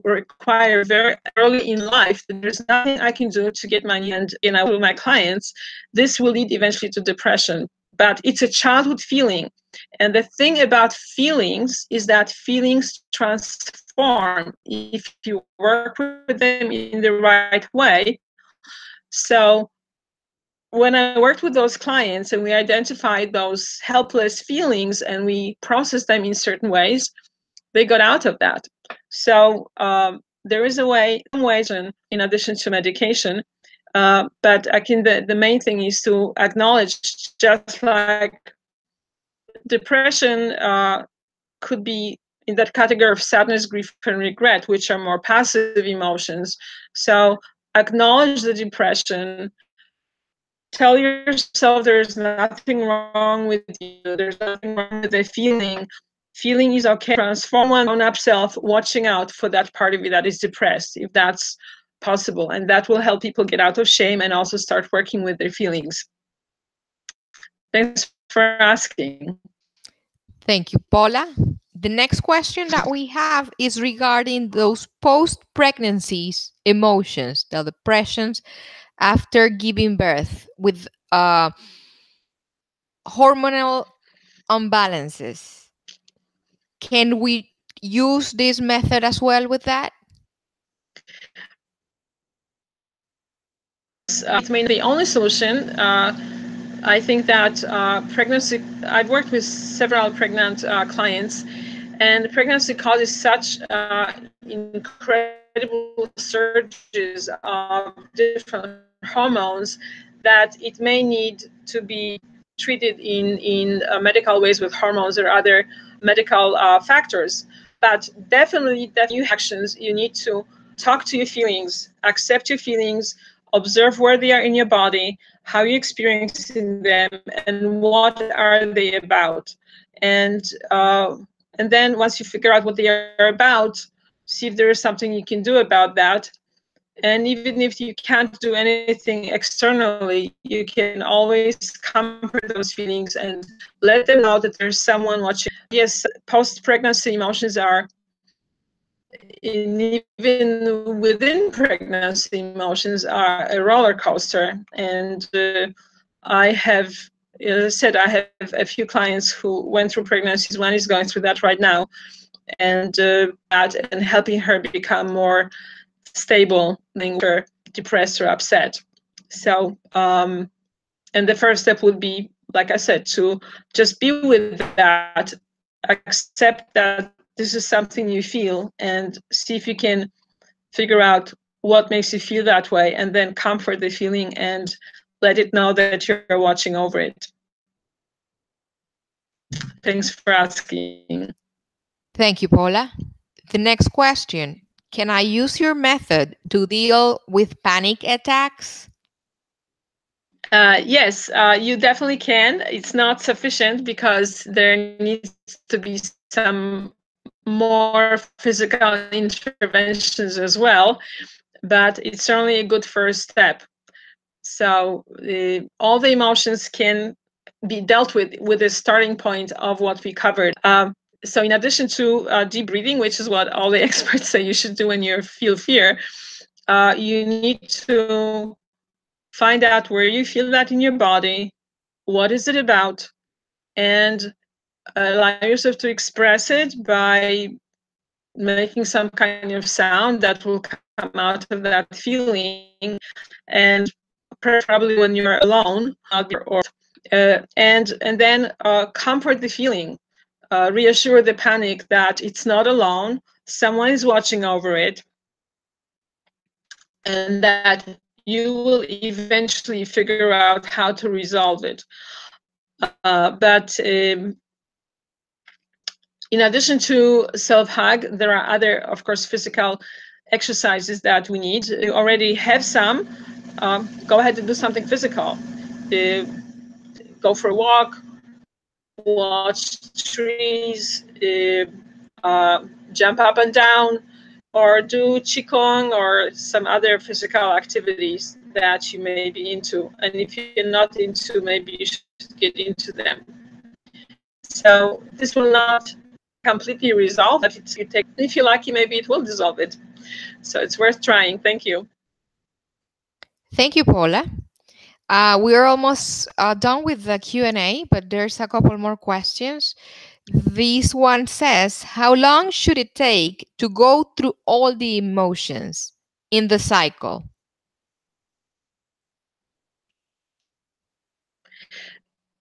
Speaker 2: require very early in life that there's nothing I can do to get money, and I will my clients, this will lead eventually to depression. But it's a childhood feeling. And the thing about feelings is that feelings transform if you work with them in the right way. So when I worked with those clients and we identified those helpless feelings and we processed them in certain ways, they got out of that. So there is a way, some ways, in addition to medication. But I think the main thing is to acknowledge, just like depression could be in that category of sadness, grief, and regret, which are more passive emotions. So acknowledge the depression. Tell yourself there's nothing wrong with you. There's nothing wrong with the feeling. Feeling is okay. Transform one's own up self, watching out for that part of you that is depressed, if that's possible. And that will help people get out of shame and also start working with their feelings. Thanks for asking.
Speaker 1: Thank you, Paula. The next question that we have is regarding those post-pregnancies emotions, the depressions after giving birth with hormonal imbalances. Can we use this method as well with that?
Speaker 2: It may not be the only solution. I think that pregnancy, I've worked with several pregnant clients, and pregnancy causes such incredible surges of different hormones that it may need to be treated in medical ways with hormones or other medical factors. But definitely actions, you need to talk to your feelings, accept your feelings, observe where they are in your body, how you're experiencing them, and what are they about. And then once you figure out what they are about, see if there is something you can do about that. And even if you can't do anything externally, you can always comfort those feelings and let them know that there's someone watching. Yes, post-pregnancy emotions are, even within pregnancy, emotions are a roller coaster. And I have, as I said, I have a few clients who went through pregnancies. One is going through that right now, and helping her become more stable, being depressed or upset. So, and the first step would be, like I said, to just be with that, accept that this is something you feel, and see if you can figure out what makes you feel that way, and then comfort the feeling and let it know that you're watching over it. Thanks for asking.
Speaker 1: Thank you, Paula. The next question: can I use your method to deal with panic attacks?
Speaker 2: Yes, you definitely can. It's not sufficient because there needs to be some more physical interventions as well, but it's certainly a good first step. So all the emotions can be dealt with the starting point of what we covered. So in addition to deep breathing, which is what all the experts say you should do when you feel fear, you need to find out where you feel that in your body, what is it about, and allow yourself to express it by making some kind of sound that will come out of that feeling, and preferably when you're alone, not be or and then comfort the feeling, reassure the panic that it's not alone, someone is watching over it, and that you will eventually figure out how to resolve it. But in addition to self-hug, there are other, of course, physical exercises that we need. You already have some. Go ahead and do something physical. Go for a walk, watch trees, jump up and down, or do qigong or some other physical activities that you may be into. And if you're not into, maybe you should get into them. So this will not completely resolve it. If you're lucky, maybe it will dissolve it. So it's worth trying. Thank you.
Speaker 1: Thank you, Paula. We're almost done with the Q&A, but there's a couple more questions. This one says, how long should it take to go through all the emotions in the cycle?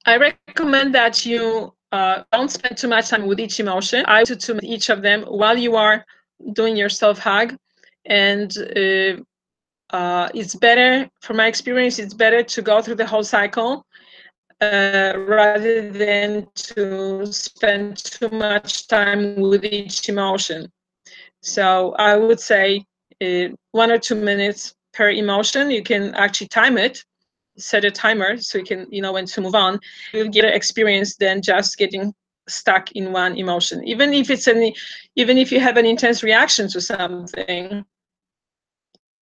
Speaker 2: I recommend that you don't spend too much time with each emotion. I would to each of them while you are doing your self-hug. And it's better, from my experience, it's better to go through the whole cycle rather than to spend too much time with each emotion. So I would say 1 or 2 minutes per emotion. You can actually time it, set a timer so you can when to move on. You'll get an experience than just getting stuck in one emotion. Even if you have an intense reaction to something,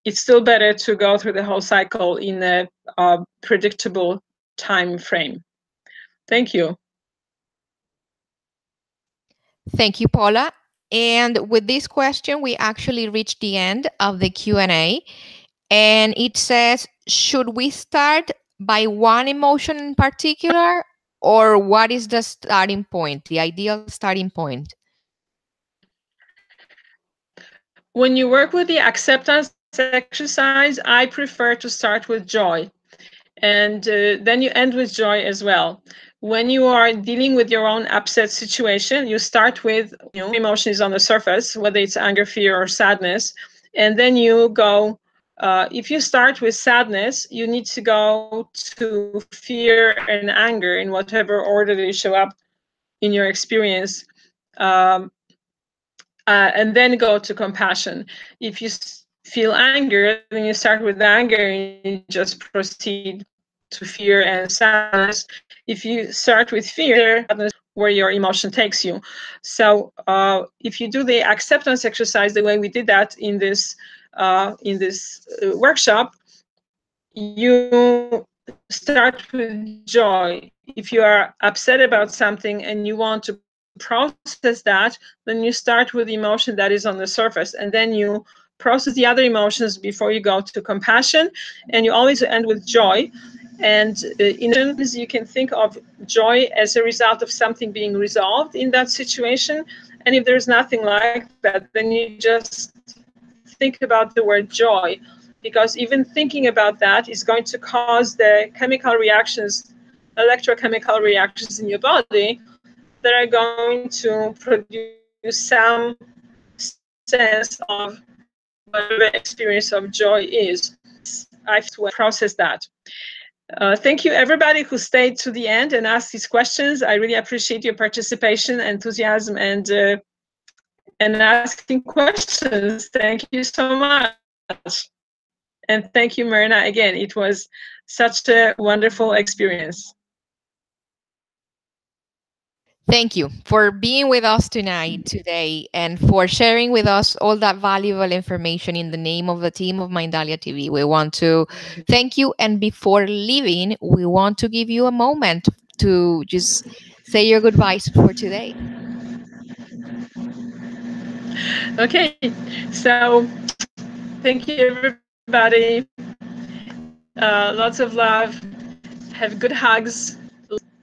Speaker 2: it's still better to go through the whole cycle in a predictable time frame. Thank you.
Speaker 1: Thank you, Paula. And with this question, we actually reached the end of the Q&A. And it says, should we start by one emotion in particular, or what is the starting point, the ideal starting point?
Speaker 2: When you work with the acceptance exercise, I prefer to start with joy. And then you end with joy as well. When you are dealing with your own upset situation, you start with emotion is on the surface, whether it's anger, fear, or sadness. And then you go, if you start with sadness, you need to go to fear and anger in whatever order they show up in your experience. And then go to compassion. If you feel anger, then you start with anger and you just proceed to fear and sadness. If you start with fear, where your emotion takes you. So if you do the acceptance exercise the way we did that in this workshop, you start with joy. If you are upset about something and you want to process that, then you start with the emotion that is on the surface, and then you process the other emotions before you go to compassion, and you always end with joy. And in addition, you can think of joy as a result of something being resolved in that situation. And if there's nothing like that, then you just think about the word joy, because even thinking about that is going to cause the chemical reactions, electrochemical reactions in your body that are going to produce some sense of whatever experience of joy is. I process that. Thank you, everybody who stayed to the end and asked these questions. I really appreciate your participation, enthusiasm, and asking questions. Thank you so much. And thank you, Marina. Again, it was such a wonderful experience.
Speaker 1: Thank you for being with us tonight, today, and for sharing with us all that valuable information in the name of the team of Mindalia TV. We want to thank you. And before leaving, we want to give you a moment to just say your goodbyes for today.
Speaker 2: Okay, so thank you, everybody. Lots of love. Have good hugs.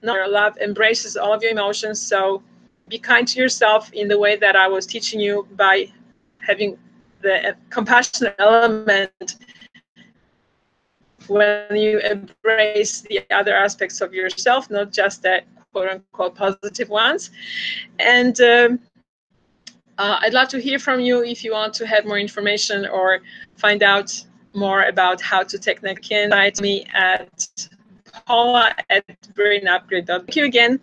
Speaker 2: Love embraces all of your emotions. So be kind to yourself in the way that I was teaching you by having the compassionate element when you embrace the other aspects of yourself, not just the quote unquote positive ones. And I'd love to hear from you if you want to have more information or find out more about how to technically write me at paula@brainupgrade.com. Thank you again.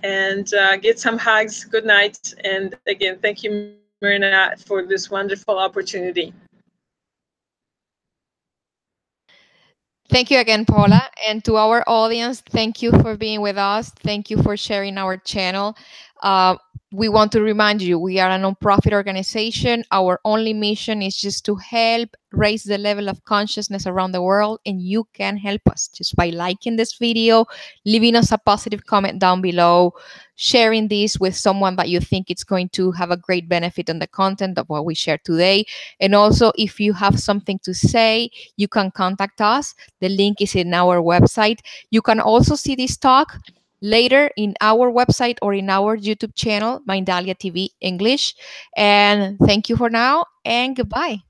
Speaker 2: And get some hugs. Good night. And again, thank you, Marina, for this wonderful opportunity.
Speaker 1: Thank you again, Paula. And to our audience, thank you for being with us. Thank you for sharing our channel. Uh, we want to remind you we are a nonprofit organization. Our only mission is just to help raise the level of consciousness around the world, and you can help us just by liking this video, leaving us a positive comment down below, sharing this with someone that you think it's going to have a great benefit on the content of what we share today. And also, if you have something to say, you can contact us. The link is in our website. You can also see this talk later in our website or in our YouTube channel, Mindalia TV English. And thank you for now, and goodbye.